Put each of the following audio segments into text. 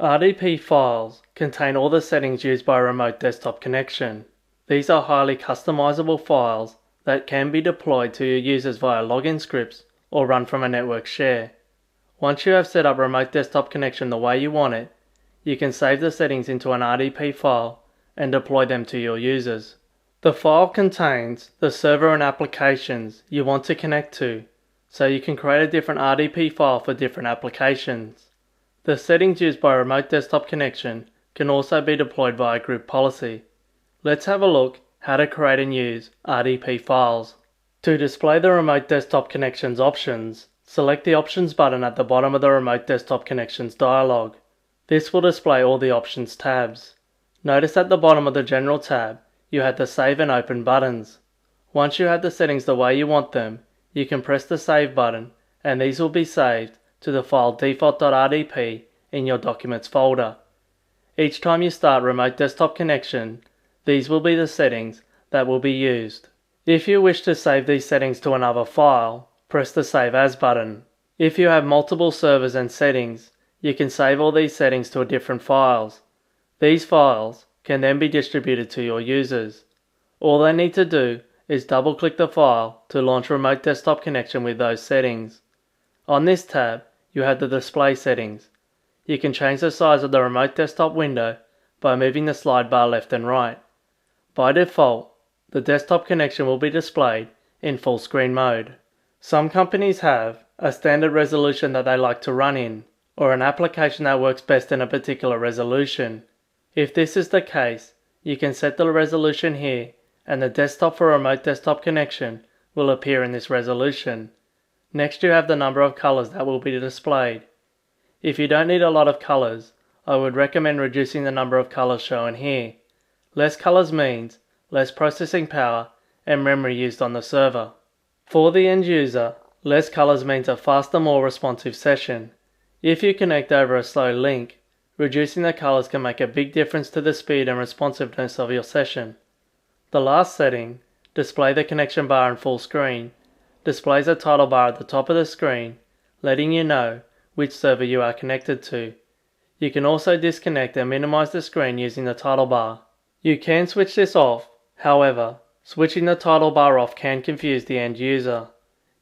RDP files contain all the settings used by a remote desktop connection. These are highly customizable files that can be deployed to your users via login scripts or run from a network share. Once you have set up remote desktop connection the way you want it, you can save the settings into an RDP file and deploy them to your users. The file contains the server and applications you want to connect to, so you can create a different RDP file for different applications. The settings used by a remote desktop connection can also be deployed via group policy. Let's have a look how to create and use RDP files. To display the remote desktop connections options, select the options button at the bottom of the remote desktop connections dialog. This will display all the options tabs. Notice at the bottom of the general tab, you have the save and open buttons. Once you have the settings the way you want them, you can press the save button and these will be saved to the file default.rdp in your documents folder. Each time you start remote desktop connection, these will be the settings that will be used. If you wish to save these settings to another file, press the Save As button. If you have multiple servers and settings, you can save all these settings to different files. These files can then be distributed to your users. All they need to do is double-click the file to launch remote desktop connection with those settings. On this tab, you have the display settings. You can change the size of the remote desktop window by moving the slide bar left and right. By default, the desktop connection will be displayed in full screen mode. Some companies have a standard resolution that they like to run in, or an application that works best in a particular resolution. If this is the case, you can set the resolution here and the desktop for remote desktop connection will appear in this resolution. Next you have the number of colors that will be displayed. If you don't need a lot of colors, I would recommend reducing the number of colors shown here. Less colors means less processing power and memory used on the server. For the end user, less colors means a faster, more responsive session. If you connect over a slow link, reducing the colors can make a big difference to the speed and responsiveness of your session. The last setting, display the connection bar in full screen, displays a title bar at the top of the screen, letting you know which server you are connected to. You can also disconnect and minimize the screen using the title bar. You can switch this off, however, switching the title bar off can confuse the end user.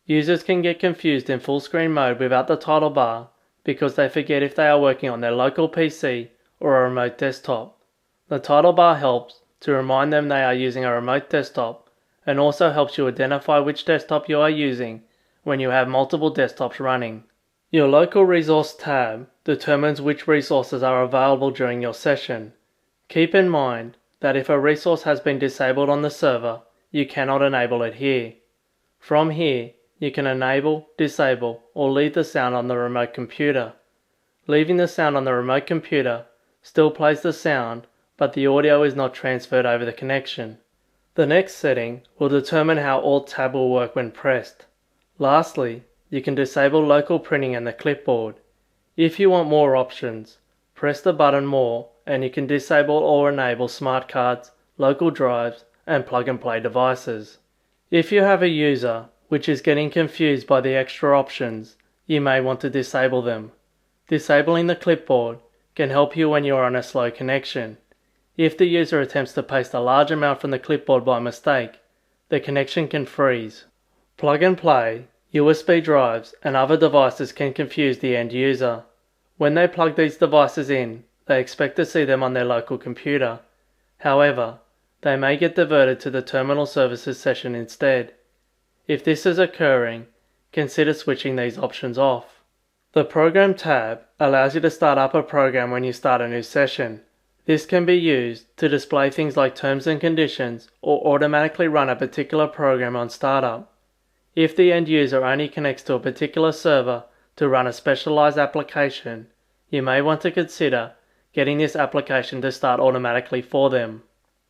Users can get confused in full screen mode without the title bar because they forget if they are working on their local PC or a remote desktop. The title bar helps to remind them they are using a remote desktop and also helps you identify which desktop you are using when you have multiple desktops running. Your local resource tab determines which resources are available during your session. Keep in mind that if a resource has been disabled on the server, you cannot enable it here. From here, you can enable, disable, or leave the sound on the remote computer. Leaving the sound on the remote computer still plays the sound, but the audio is not transferred over the connection. The next setting will determine how Alt Tab will work when pressed. Lastly, you can disable local printing and the clipboard. If you want more options, press the button More and you can disable or enable smart cards, local drives, and plug-and-play devices. If you have a user which is getting confused by the extra options, you may want to disable them. Disabling the clipboard can help you when you are on a slow connection. If the user attempts to paste a large amount from the clipboard by mistake, the connection can freeze. Plug-and-play, USB drives, and other devices can confuse the end user. When they plug these devices in, they expect to see them on their local computer. However, they may get diverted to the terminal services session instead. If this is occurring, consider switching these options off. The Program tab allows you to start up a program when you start a new session. This can be used to display things like terms and conditions or automatically run a particular program on startup. If the end user only connects to a particular server to run a specialized application, you may want to consider getting this application to start automatically for them.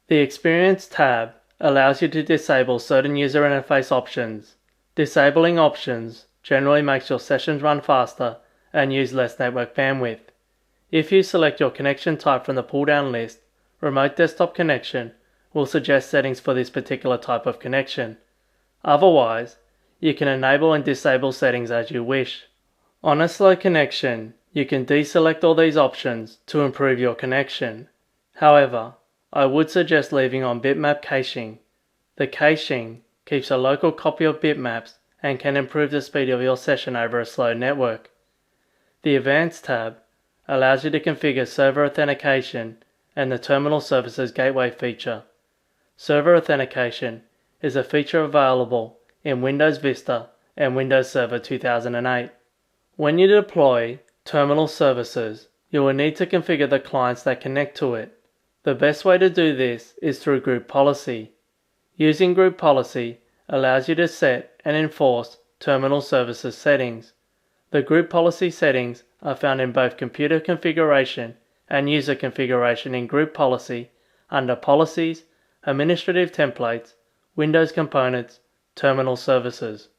The Experience tab allows you to disable certain user interface options. Disabling options generally makes your sessions run faster and use less network bandwidth. If you select your connection type from the pull-down list, Remote Desktop Connection will suggest settings for this particular type of connection. Otherwise, you can enable and disable settings as you wish. On a slow connection, You can deselect all these options to improve your connection. However, I would suggest leaving on bitmap caching. The caching keeps a local copy of bitmaps and can improve the speed of your session over a slow network. The Advanced tab allows you to configure server authentication and the Terminal Services Gateway feature. Server authentication is a feature available in Windows Vista and Windows Server 2008. When you deploy Terminal Services, you will need to configure the clients that connect to it. The best way to do this is through Group Policy. Using Group Policy allows you to set and enforce Terminal Services settings. The Group Policy settings are found in both Computer Configuration and User Configuration in Group Policy under Policies, Administrative Templates, Windows Components, Terminal Services.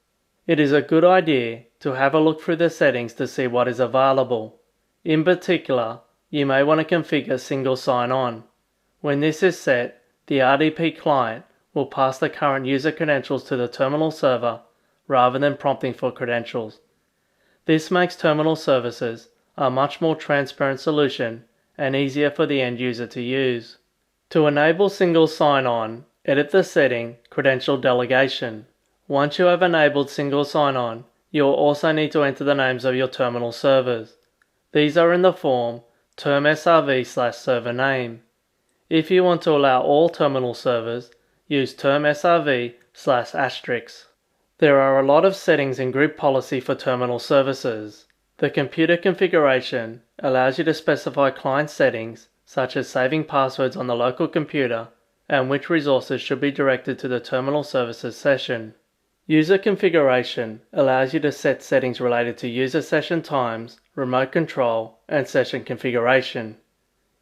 It is a good idea to have a look through the settings to see what is available. In particular, you may want to configure Single Sign-On. When this is set, the RDP client will pass the current user credentials to the terminal server rather than prompting for credentials. This makes Terminal Services a much more transparent solution and easier for the end user to use. To enable Single Sign-On, edit the setting Credential Delegation. Once you have enabled Single Sign-On, you will also need to enter the names of your terminal servers. These are in the form term-srv/server name. If you want to allow all terminal servers, use term-srv/*. There are a lot of settings in Group Policy for terminal services. The Computer Configuration allows you to specify client settings such as saving passwords on the local computer and which resources should be directed to the Terminal Services session. User Configuration allows you to set settings related to user session times, remote control, and session configuration.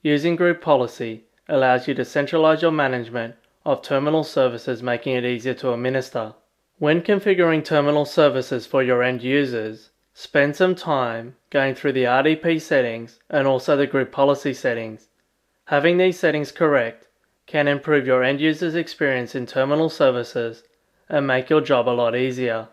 Using Group Policy allows you to centralize your management of terminal services, making it easier to administer. When configuring terminal services for your end users, spend some time going through the RDP settings and also the Group Policy settings. Having these settings correct can improve your end user's experience in terminal services and make your job a lot easier.